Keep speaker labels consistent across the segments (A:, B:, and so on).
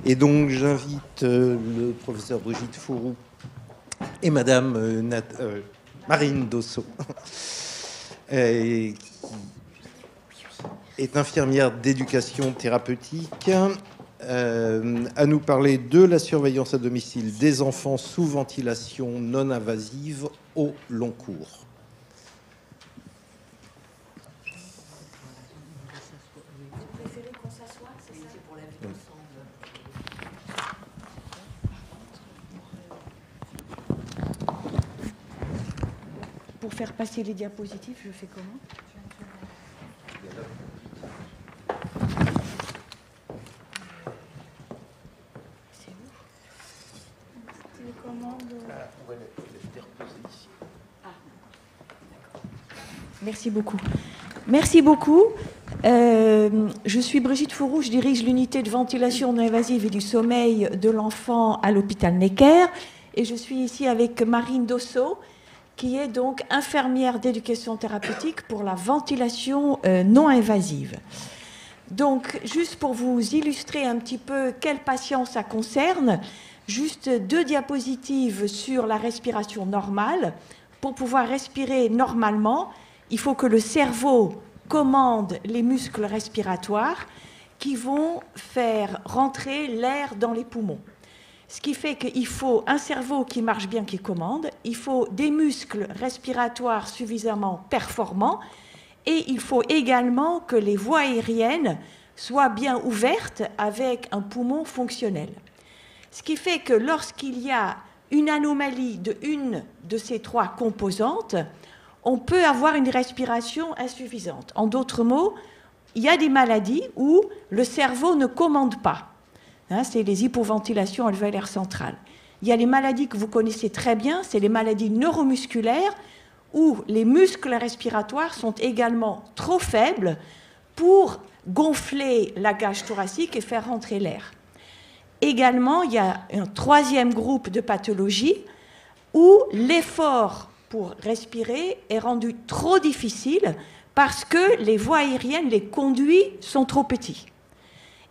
A: Et donc, j'invite le professeur Brigitte Fourroux et Madame Marine Dosso, qui est infirmière d'éducation thérapeutique, à nous parler de la surveillance à domicile des enfants sous ventilation non invasive au long cours.
B: Pour faire passer les diapositives, je fais comment ? C'est où ? Télécommande. Merci beaucoup. Merci beaucoup. Je suis Brigitte Fourroux, je dirige l'unité de ventilation non invasive et du sommeil de l'enfant à l'hôpital Necker. Et je suis ici avec Marine Dosso, qui est donc infirmière d'éducation thérapeutique pour la ventilation non invasive. Donc, juste pour vous illustrer un petit peu quel patient ça concerne, juste 2 diapositives sur la respiration normale. Pour pouvoir respirer normalement, il faut que le cerveau commande les muscles respiratoires qui vont faire rentrer l'air dans les poumons. Ce qui fait qu'il faut un cerveau qui marche bien, qui commande, il faut des muscles respiratoires suffisamment performants et il faut également que les voies aériennes soient bien ouvertes avec un poumon fonctionnel. Ce qui fait que lorsqu'il y a une anomalie de une de ces 3 composantes, on peut avoir une respiration insuffisante. En d'autres mots, il y a des maladies où le cerveau ne commande pas. C'est les hypoventilations alvéolaires centrales. Il y a les maladies que vous connaissez très bien, c'est les maladies neuromusculaires où les muscles respiratoires sont également trop faibles pour gonfler la cage thoracique et faire rentrer l'air. Également, il y a un 3e groupe de pathologies où l'effort pour respirer est rendu trop difficile parce que les voies aériennes, les conduits sont trop petits.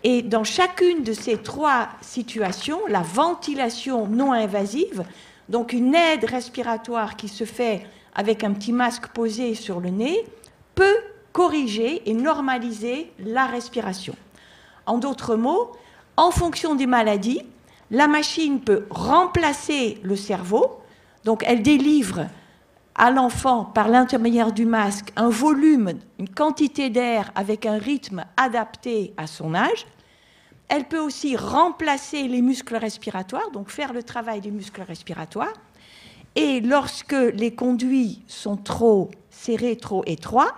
B: Et dans chacune de ces 3 situations, la ventilation non invasive, donc une aide respiratoire qui se fait avec un petit masque posé sur le nez, peut corriger et normaliser la respiration. En d'autres mots, en fonction des maladies, la machine peut remplacer le cerveau, donc elle délivre à l'enfant, par l'intermédiaire du masque, un volume, une quantité d'air avec un rythme adapté à son âge. Elle peut aussi remplacer les muscles respiratoires, donc faire le travail des muscles respiratoires. Et lorsque les conduits sont trop serrés, trop étroits,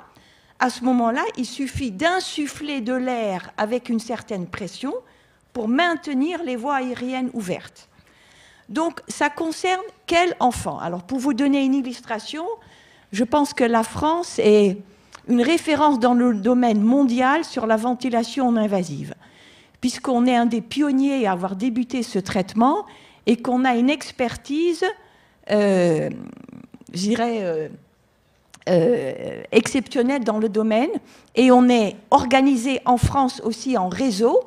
B: à ce moment-là, il suffit d'insuffler de l'air avec une certaine pression pour maintenir les voies aériennes ouvertes. Donc, ça concerne quel enfant ? Alors, pour vous donner une illustration, je pense que la France est une référence dans le domaine mondial sur la ventilation non invasive, puisqu'on est un des pionniers à avoir débuté ce traitement et qu'on a une expertise, exceptionnelle dans le domaine. Et on est organisé en France aussi en réseau,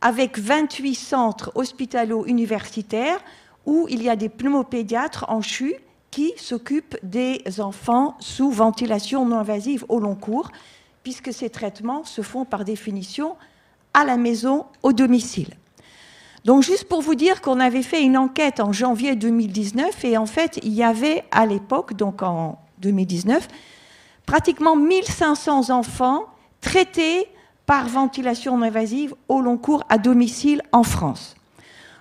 B: avec 28 centres hospitalo-universitaires où il y a des pneumopédiatres en CHU qui s'occupent des enfants sous ventilation non invasive au long cours, puisque ces traitements se font par définition à la maison, au domicile. Donc, juste pour vous dire qu'on avait fait une enquête en janvier 2019, et en fait, il y avait à l'époque, donc en 2019, pratiquement 1500 enfants traités par ventilation non invasive au long cours à domicile en France.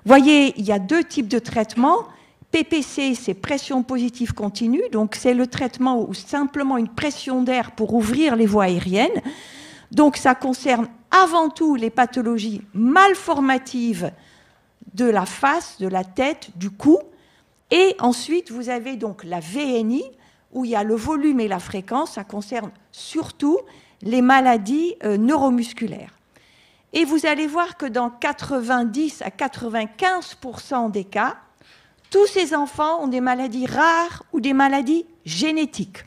B: Vous voyez, il y a 2 types de traitements. PPC, c'est pression positive continue, donc c'est le traitement où simplement une pression d'air pour ouvrir les voies aériennes. Donc ça concerne avant tout les pathologies malformatives de la face, de la tête, du cou. Et ensuite, vous avez donc la VNI, où il y a le volume et la fréquence. Ça concerne surtout les maladies neuromusculaires. Et vous allez voir que dans 90 à 95% des cas, tous ces enfants ont des maladies rares ou des maladies génétiques.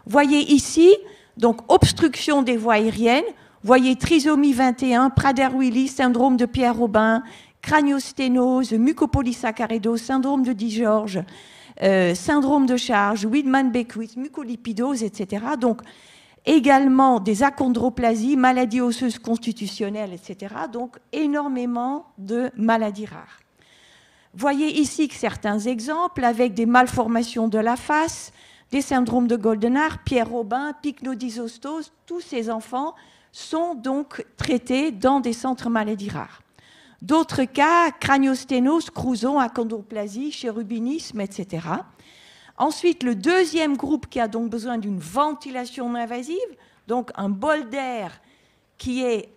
B: Vous voyez ici, donc obstruction des voies aériennes, vous voyez trisomie 21, Prader-Willi, syndrome de Pierre-Robin, craniosténose, mucopolysaccharidose, syndrome de Di-George, syndrome de charge, Wiedemann-Beckwith, mucolipidose, etc. Donc, également des achondroplasies, maladies osseuses constitutionnelles, etc. Donc, énormément de maladies rares. Voyez ici que certains exemples avec des malformations de la face, des syndromes de Goldenhar, Pierre-Robin, pycnodysostose, tous ces enfants sont donc traités dans des centres maladies rares. D'autres cas, craniosténose, Crouzon, achondroplasie, chérubinisme, etc. Ensuite, le deuxième groupe qui a donc besoin d'une ventilation non invasive, donc un bol d'air qui est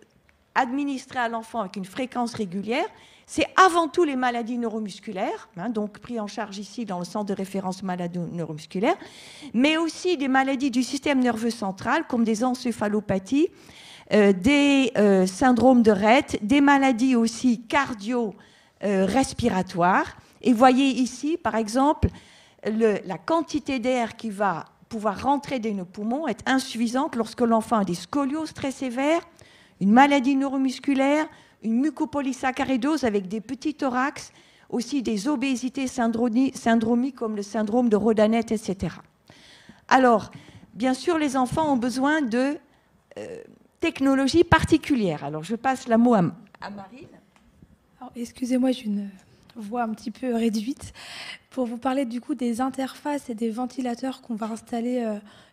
B: administré à l'enfant avec une fréquence régulière, c'est avant tout les maladies neuromusculaires, donc pris en charge ici dans le centre de référence maladies neuromusculaires, mais aussi des maladies du système nerveux central comme des encéphalopathies, des syndromes de Rett, des maladies aussi cardio-respiratoires. Et voyez ici, par exemple, la quantité d'air qui va pouvoir rentrer dans nos poumons est insuffisante lorsque l'enfant a des scolioses très sévères, une maladie neuromusculaire, une mucopolysaccharidose avec des petits thorax, aussi des obésités syndromiques comme le syndrome de Rodanet, etc. Alors, bien sûr, les enfants ont besoin de technologies particulières. Alors, je passe le mot à Marine.
C: Excusez-moi, j'ai une voix un petit peu réduite. Pour vous parler du coup des interfaces et des ventilateurs qu'on va installer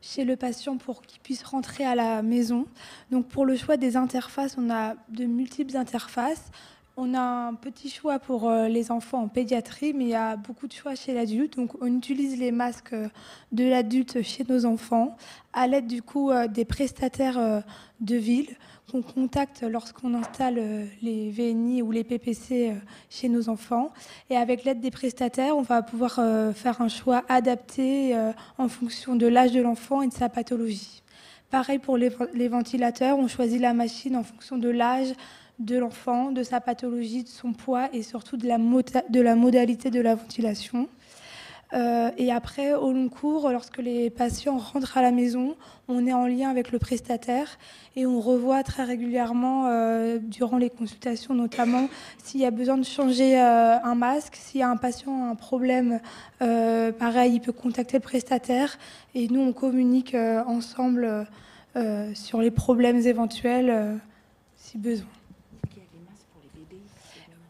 C: chez le patient pour qu'il puisse rentrer à la maison. Donc pour le choix des interfaces, on a de multiples interfaces. On a un petit choix pour les enfants en pédiatrie, mais il y a beaucoup de choix chez l'adulte. Donc on utilise les masques de l'adulte chez nos enfants à l'aide du coup des prestataires de ville qu'on contacte lorsqu'on installe les VNI ou les PPC chez nos enfants. Et avec l'aide des prestataires, on va pouvoir faire un choix adapté en fonction de l'âge de l'enfant et de sa pathologie. Pareil pour les ventilateurs, on choisit la machine en fonction de l'âge de l'enfant, de sa pathologie, de son poids et surtout de la modalité de la ventilation. Et après, au long cours, lorsque les patients rentrent à la maison, on est en lien avec le prestataire et on revoit très régulièrement, durant les consultations notamment, s'il y a besoin de changer un masque, s'il y a un patient a un problème, pareil, il peut contacter le prestataire et nous, on communique ensemble sur les problèmes éventuels si besoin.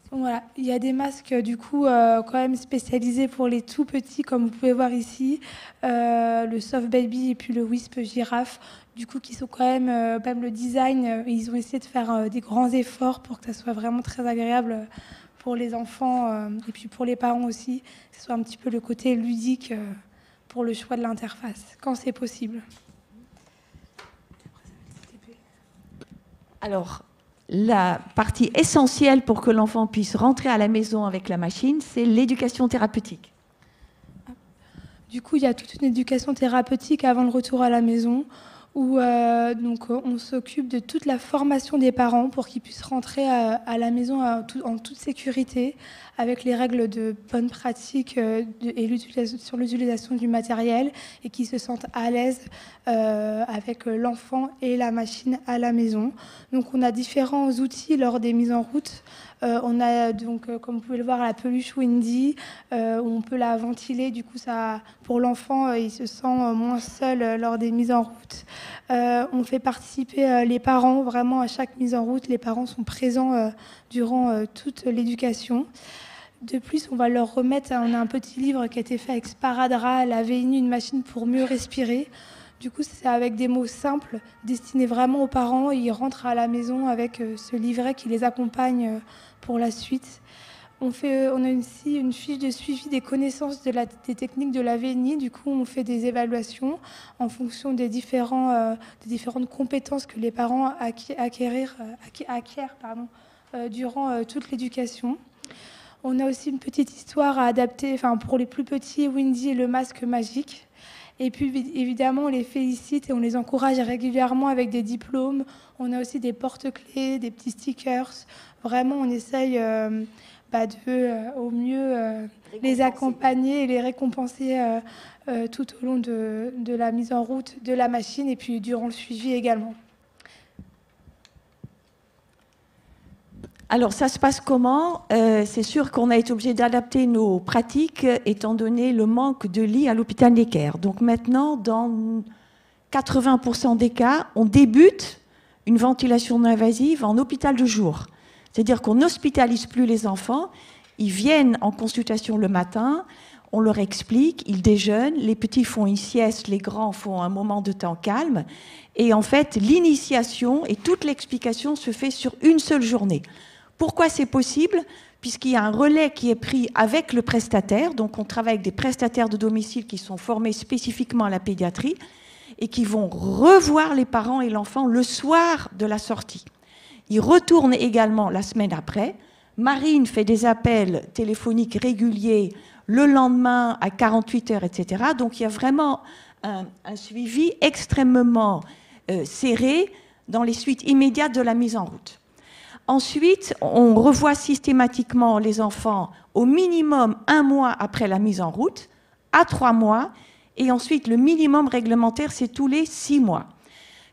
C: Voilà, il y a des masques du coup quand même spécialisés pour les tout petits, comme vous pouvez voir ici, le Soft Baby et puis le Wisp Girafe, du coup qui sont quand même le design, ils ont essayé de faire des grands efforts pour que ça soit vraiment très agréable pour les enfants et puis pour les parents aussi, que ce soit un petit peu le côté ludique pour le choix de l'interface, quand c'est possible.
B: Alors, la partie essentielle pour que l'enfant puisse rentrer à la maison avec la machine, c'est l'éducation thérapeutique.
C: Du coup, il y a toute une éducation thérapeutique avant le retour à la maison où donc, on s'occupe de toute la formation des parents pour qu'ils puissent rentrer à la maison en toute sécurité avec les règles de bonne pratique et sur l'utilisation du matériel et qu'ils se sentent à l'aise avec l'enfant et la machine à la maison. Donc on a différents outils lors des mises en route. On a donc, comme vous pouvez le voir, la peluche Windy, où on peut la ventiler. Du coup, ça, pour l'enfant, il se sent moins seul lors des mises en route. On fait participer les parents vraiment à chaque mise en route. Les parents sont présents durant toute l'éducation. De plus, on va leur remettre, on a un petit livre qui a été fait avec Sparadrap, la VNI, une machine pour mieux respirer. Du coup, c'est avec des mots simples, destinés vraiment aux parents. Ils rentrent à la maison avec ce livret qui les accompagne pour la suite. On a aussi une fiche de suivi des connaissances des techniques de la VNI. Du coup, on fait des évaluations en fonction des différentes compétences que les parents acquièrent durant toute l'éducation. On a aussi une petite histoire à adapter, pour les plus petits, Windy et le masque magique. Et puis évidemment, on les félicite et on les encourage régulièrement avec des diplômes. On a aussi des porte-clés, des petits stickers. Vraiment, on essaye au mieux les accompagner et les récompenser tout au long de la mise en route de la machine et puis durant le suivi également.
B: Alors, ça se passe comment? C'est sûr qu'on a été obligé d'adapter nos pratiques étant donné le manque de lits à l'hôpital Necker. Donc maintenant, dans 80% des cas, on débute une ventilation non invasive en hôpital de jour. C'est-à-dire qu'on n'hospitalise plus les enfants, ils viennent en consultation le matin, on leur explique, ils déjeunent, les petits font une sieste, les grands font un moment de temps calme. Et en fait, l'initiation et toute l'explication se fait sur une seule journée. Pourquoi c'est possible? Puisqu'il y a un relais qui est pris avec le prestataire. Donc on travaille avec des prestataires de domicile qui sont formés spécifiquement à la pédiatrie et qui vont revoir les parents et l'enfant le soir de la sortie. Ils retournent également la semaine après. Marine fait des appels téléphoniques réguliers le lendemain à 48 heures, etc. Donc il y a vraiment un suivi extrêmement serré dans les suites immédiates de la mise en route. Ensuite, on revoit systématiquement les enfants au minimum 1 mois après la mise en route, à 3 mois, et ensuite le minimum réglementaire, c'est tous les 6 mois.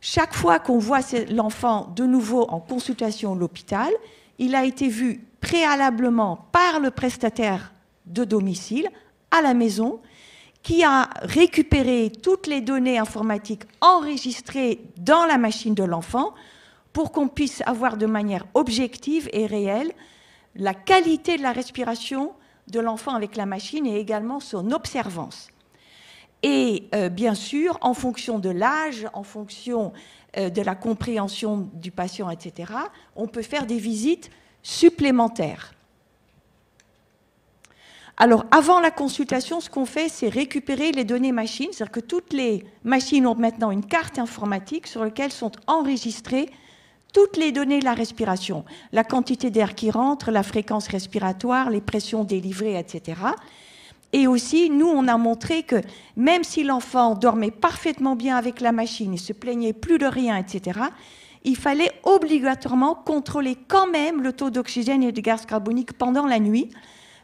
B: Chaque fois qu'on voit l'enfant de nouveau en consultation à l'hôpital, il a été vu préalablement par le prestataire de domicile à la maison, qui a récupéré toutes les données informatiques enregistrées dans la machine de l'enfant pour qu'on puisse avoir de manière objective et réelle la qualité de la respiration de l'enfant avec la machine et également son observance. Et bien sûr, en fonction de l'âge, en fonction de la compréhension du patient, etc., on peut faire des visites supplémentaires. Alors, avant la consultation, ce qu'on fait, c'est récupérer les données machines, c'est-à-dire que toutes les machines ont maintenant une carte informatique sur laquelle sont enregistrées toutes les données de la respiration, la quantité d'air qui rentre, la fréquence respiratoire, les pressions délivrées, etc. Et aussi, nous, on a montré que même si l'enfant dormait parfaitement bien avec la machine, il ne se plaignait plus de rien, etc., il fallait obligatoirement contrôler quand même le taux d'oxygène et de gaz carbonique pendant la nuit,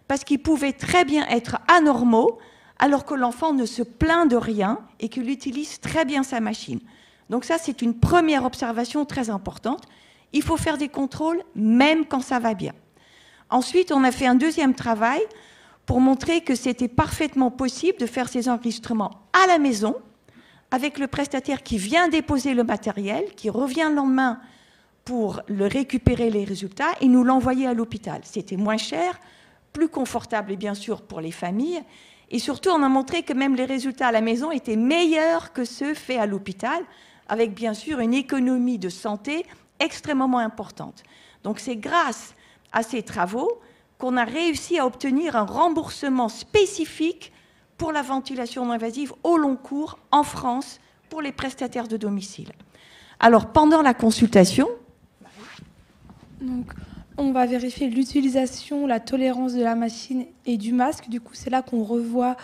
B: parce qu'ils pouvaient très bien être anormaux, alors que l'enfant ne se plaint de rien et qu'il utilise très bien sa machine. Donc ça, c'est une première observation très importante. Il faut faire des contrôles, même quand ça va bien. Ensuite, on a fait un deuxième travail pour montrer que c'était parfaitement possible de faire ces enregistrements à la maison, avec le prestataire qui vient déposer le matériel, qui revient le lendemain pour le récupérer les résultats et nous l'envoyer à l'hôpital. C'était moins cher, plus confortable et bien sûr pour les familles. Et surtout, on a montré que même les résultats à la maison étaient meilleurs que ceux faits à l'hôpital, avec bien sûr une économie de santé extrêmement importante. Donc c'est grâce à ces travaux qu'on a réussi à obtenir un remboursement spécifique pour la ventilation non invasive au long cours en France pour les prestataires de domicile. Alors pendant la consultation...
C: Donc, on va vérifier l'utilisation, la tolérance de la machine et du masque. Du coup, c'est là qu'on revoit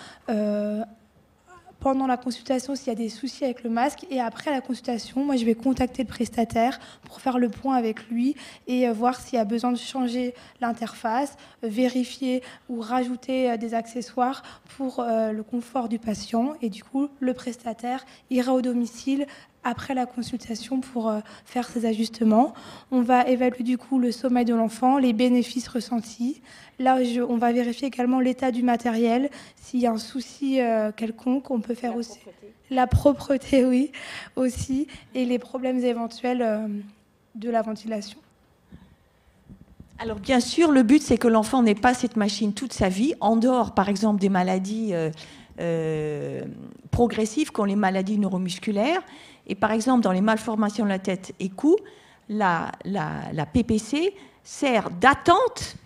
C: pendant la consultation s'il y a des soucis avec le masque. Et après la consultation, moi, je vais contacter le prestataire pour faire le point avec lui et voir s'il y a besoin de changer l'interface, vérifier ou rajouter des accessoires pour le confort du patient. Et du coup, le prestataire ira au domicile après la consultation pour faire ces ajustements. On va évaluer du coup le sommeil de l'enfant, les bénéfices ressentis. Là, on va vérifier également l'état du matériel. S'il y a un souci quelconque, on peut faire aussi la propreté, oui, aussi, et les problèmes éventuels de la ventilation.
B: Alors bien sûr, le but, c'est que l'enfant n'ait pas cette machine toute sa vie, en dehors, par exemple, des maladies progressives, comme les maladies neuromusculaires. Et par exemple, dans les malformations de la tête et cou, la PPC sert d'attente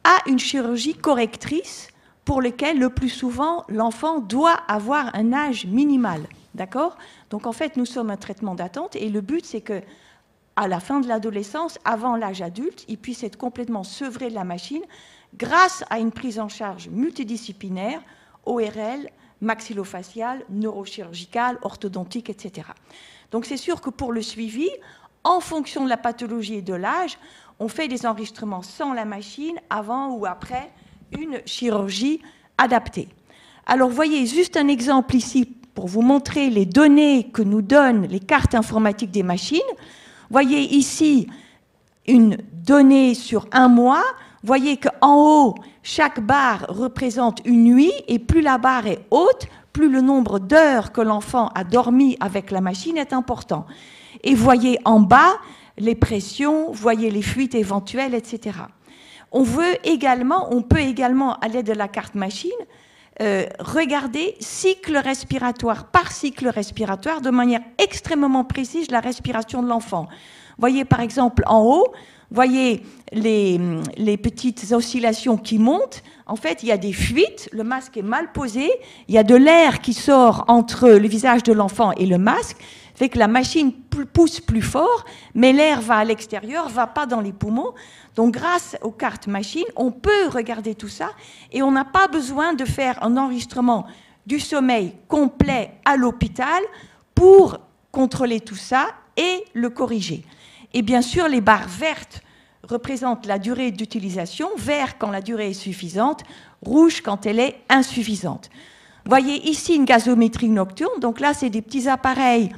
B: à une chirurgie correctrice pour laquelle, le plus souvent, l'enfant doit avoir un âge minimal. D'accord ? Donc en fait, nous sommes un traitement d'attente et le but, c'est que à la fin de l'adolescence, avant l'âge adulte, il puisse être complètement sevré de la machine grâce à une prise en charge multidisciplinaire, ORL, maxillofaciale, neurochirurgicale, orthodontique, etc. Donc c'est sûr que pour le suivi, en fonction de la pathologie et de l'âge, on fait des enregistrements sans la machine, avant ou après une chirurgie adaptée. Alors voyez juste un exemple ici pour vous montrer les données que nous donnent les cartes informatiques des machines. Voyez ici une donné sur un mois, voyez qu'en haut, chaque barre représente une nuit, et plus la barre est haute, plus le nombre d'heures que l'enfant a dormi avec la machine est important. Et voyez en bas les pressions, voyez les fuites éventuelles, etc. On peut également, à l'aide de la carte machine, regarder cycle respiratoire par cycle respiratoire de manière extrêmement précise la respiration de l'enfant. Voyez par exemple en haut, voyez les petites oscillations qui montent. En fait, il y a des fuites, le masque est mal posé, il y a de l'air qui sort entre le visage de l'enfant et le masque, fait que la machine pousse plus fort, mais l'air va à l'extérieur, va pas dans les poumons. Donc, grâce aux cartes machines, on peut regarder tout ça et on n'a pas besoin de faire un enregistrement du sommeil complet à l'hôpital pour contrôler tout ça et le corriger. Et bien sûr, les barres vertes représentent la durée d'utilisation, vert quand la durée est suffisante, rouge quand elle est insuffisante. Vous voyez ici une gazométrie nocturne, donc là, c'est des petits appareils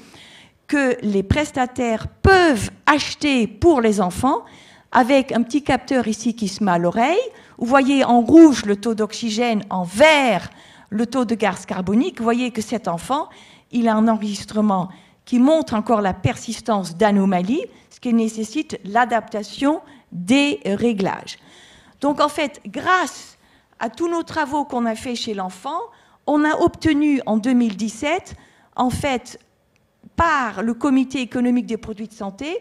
B: que les prestataires peuvent acheter pour les enfants, avec un petit capteur ici qui se met à l'oreille. Vous voyez en rouge le taux d'oxygène, en vert le taux de gaz carbonique. Vous voyez que cet enfant, il a un enregistrement qui montre encore la persistance d'anomalies, ce qui nécessite l'adaptation des réglages. Donc en fait, grâce à tous nos travaux qu'on a fait chez l'enfant, on a obtenu en 2017, en fait, par le Comité économique des produits de santé,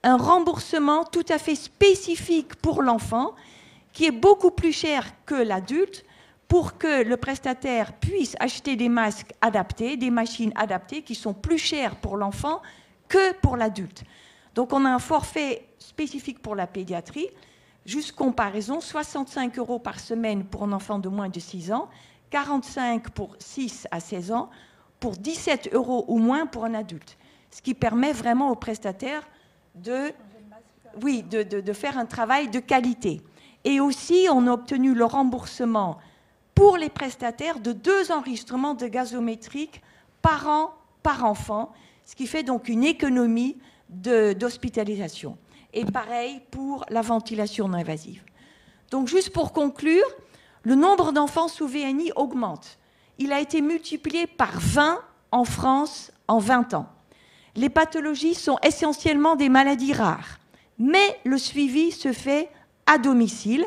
B: un remboursement tout à fait spécifique pour l'enfant, qui est beaucoup plus cher que l'adulte, pour que le prestataire puisse acheter des masques adaptés, des machines adaptées, qui sont plus chères pour l'enfant que pour l'adulte. Donc on a un forfait spécifique pour la pédiatrie, juste comparaison, 65 € par semaine pour un enfant de moins de 6 ans, 45 pour 6 à 16 ans, pour 17 € ou moins pour un adulte. Ce qui permet vraiment au prestataire de faire un travail de qualité. Et aussi, on a obtenu le remboursement pour les prestataires de 2 enregistrements de gazométrique par an, par enfant, ce qui fait donc une économie d'hospitalisation. Et pareil pour la ventilation non invasive. Donc juste pour conclure, le nombre d'enfants sous VNI augmente. Il a été multiplié par 20 en France en 20 ans. Les pathologies sont essentiellement des maladies rares, mais le suivi se fait à domicile,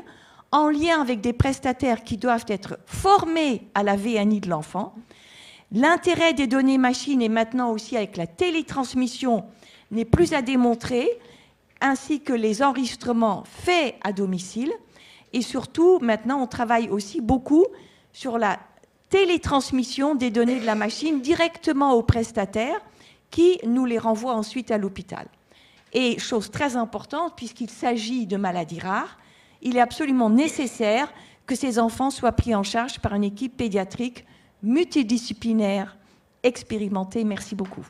B: en lien avec des prestataires qui doivent être formés à la VNI de l'enfant. L'intérêt des données machines et maintenant aussi avec la télétransmission n'est plus à démontrer, ainsi que les enregistrements faits à domicile. Et surtout, maintenant, on travaille aussi beaucoup sur la télétransmission des données de la machine directement aux prestataires qui nous les renvoient ensuite à l'hôpital. Et chose très importante, puisqu'il s'agit de maladies rares, il est absolument nécessaire que ces enfants soient pris en charge par une équipe pédiatrique multidisciplinaire expérimentée. Merci beaucoup.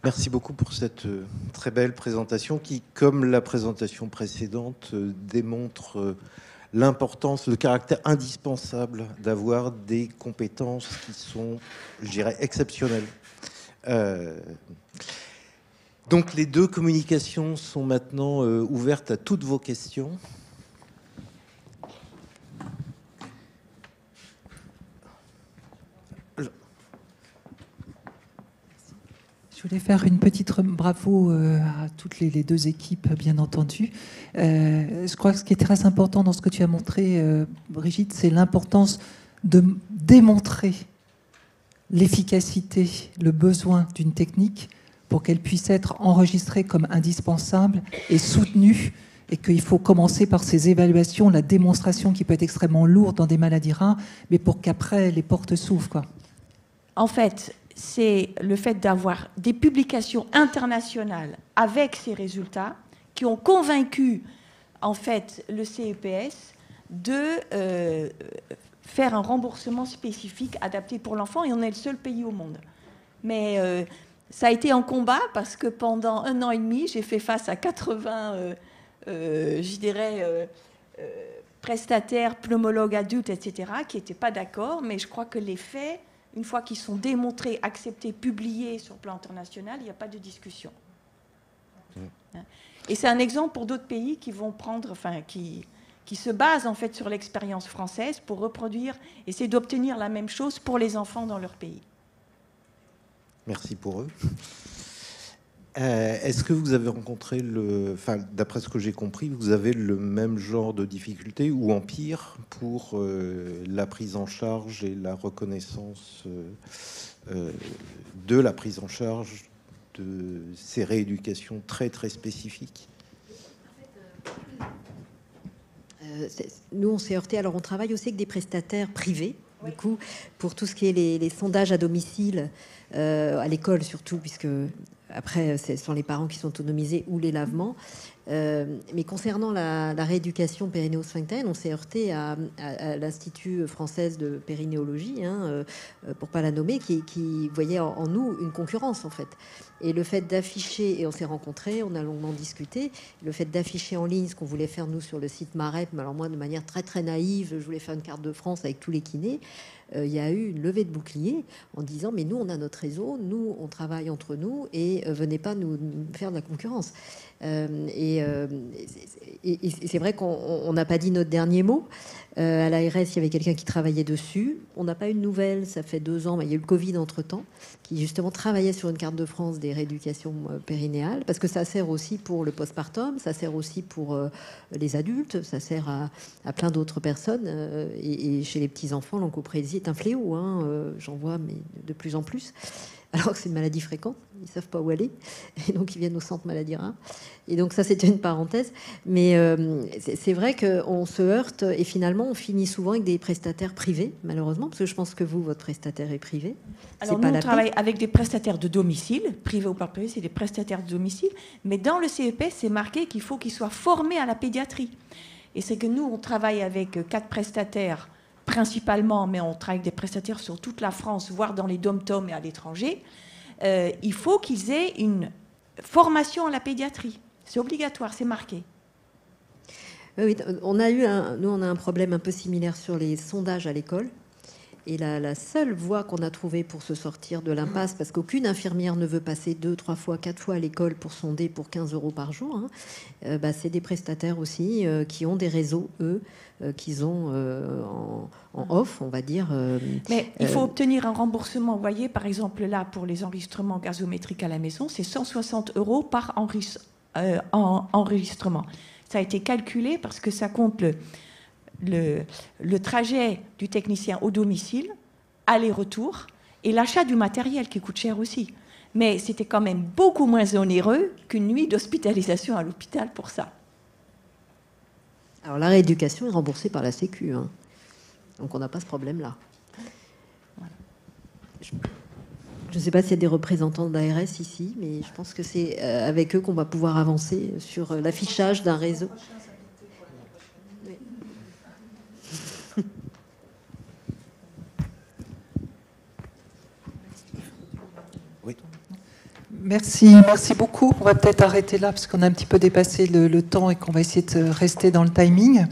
A: Merci beaucoup pour cette très belle présentation qui, comme la présentation précédente, démontre l'importance, le caractère indispensable d'avoir des compétences qui sont, je dirais, exceptionnelles. Donc les 2 communications sont maintenant ouvertes à toutes vos questions.
D: Je voulais faire une petite bravo à toutes les 2 équipes, bien entendu. Je crois que ce qui est très important dans ce que tu as montré, Brigitte, c'est l'importance de démontrer l'efficacité, le besoin d'une technique pour qu'elle puisse être enregistrée comme indispensable et soutenue, et qu'il faut commencer par ces évaluations, la démonstration qui peut être extrêmement lourde dans des maladies rares, mais pour qu'après les portes s'ouvrent, quoi.
B: En fait, c'est le fait d'avoir des publications internationales avec ces résultats qui ont convaincu en fait le CEPS de faire un remboursement spécifique adapté pour l'enfant, et on est le seul pays au monde. Mais ça a été un combat parce que pendant 1 an et demi, j'ai fait face à 80, je dirais, prestataires, pneumologues adultes, etc., qui n'étaient pas d'accord, mais je crois que les faits une fois qu'ils sont démontrés, acceptés, publiés sur le plan international, il n'y a pas de discussion. Et c'est un exemple pour d'autres pays qui vont prendre, enfin, qui se basent en fait sur l'expérience française pour reproduire, essayer d'obtenir la même chose pour les enfants dans leur pays.
A: Merci pour eux. Est-ce que vous avez rencontré d'après ce que j'ai compris, vous avez le même genre de difficultés ou en pire pour la prise en charge et la reconnaissance de la prise en charge de ces rééducations très très spécifiques?
E: Nous, on s'est heurté. Alors, on travaille aussi avec des prestataires privés, du coup, pour tout ce qui est les sondages à domicile, à l'école surtout, puisque après, ce sont les parents qui sont autonomisés ou les lavements. Mais concernant la rééducation périnéo-sphinctérienne, on s'est heurté à l'Institut français de périnéologie, pour pas la nommer, qui voyait en nous une concurrence en fait. Et le fait d'afficher, et on s'est rencontrés, on a longuement discuté, le fait d'afficher en ligne ce qu'on voulait faire nous sur le site Marep, mais alors moi de manière très très naïve, je voulais faire une carte de France avec tous les kinés. Il y a eu une levée de bouclier en disant mais nous on a notre réseau, nous on travaille entre nous et venez pas nous faire de la concurrence. Et c'est vrai qu'on n'a pas dit notre dernier mot. À l'ARS, il y avait quelqu'un qui travaillait dessus. On n'a pas eu de nouvelles, ça fait 2 ans, mais il y a eu le Covid entre-temps, qui justement travaillait sur une carte de France des rééducations périnéales, parce que ça sert aussi pour le postpartum, ça sert aussi pour les adultes, ça sert à plein d'autres personnes. Et chez les petits-enfants, l'oncoprésie est un fléau. J'en vois, mais de plus en plus. Alors que c'est une maladie fréquente, ils ne savent pas où aller, et donc ils viennent au centre maladie rare. Et donc ça, c'était une parenthèse. Mais c'est vrai qu'on se heurte, et finalement, on finit souvent avec des prestataires privés, malheureusement, parce que je pense que vous, votre prestataire est privé.
B: Alors nous, on travaille avec des prestataires de domicile, privés ou pas privés, c'est des prestataires de domicile, mais dans le CEPS, c'est marqué qu'il faut qu'ils soient formés à la pédiatrie. Et c'est que nous, on travaille avec 4 prestataires, principalement, mais on travaille avec des prestataires sur toute la France, voire dans les dom-toms et à l'étranger. Il faut qu'ils aient une formation à la pédiatrie. C'est obligatoire, c'est marqué.
E: Oui, on a un problème un peu similaire sur les sondages à l'école. Et la seule voie qu'on a trouvée pour se sortir de l'impasse, parce qu'aucune infirmière ne veut passer 2, 3 fois, 4 fois à l'école pour sonder pour 15 € par jour, c'est des prestataires aussi qui ont des réseaux, eux, qu'ils ont en off, on va dire.
B: Mais il faut obtenir un remboursement. Vous voyez, par exemple, là, pour les enregistrements gazométriques à la maison, c'est 160 € par enregistrement. Ça a été calculé parce que ça compte le trajet du technicien au domicile, aller-retour, et l'achat du matériel qui coûte cher aussi. Mais c'était quand même beaucoup moins onéreux qu'une nuit d'hospitalisation à l'hôpital pour ça.
E: Alors la rééducation est remboursée par la Sécu, donc on n'a pas ce problème-là. Voilà. Je ne sais pas s'il y a des représentants d'ARS ici, mais je pense que c'est avec eux qu'on va pouvoir avancer sur l'affichage d'un réseau.
D: Merci beaucoup. On va peut-être arrêter là parce qu'on a un petit peu dépassé le temps et qu'on va essayer de rester dans le timing.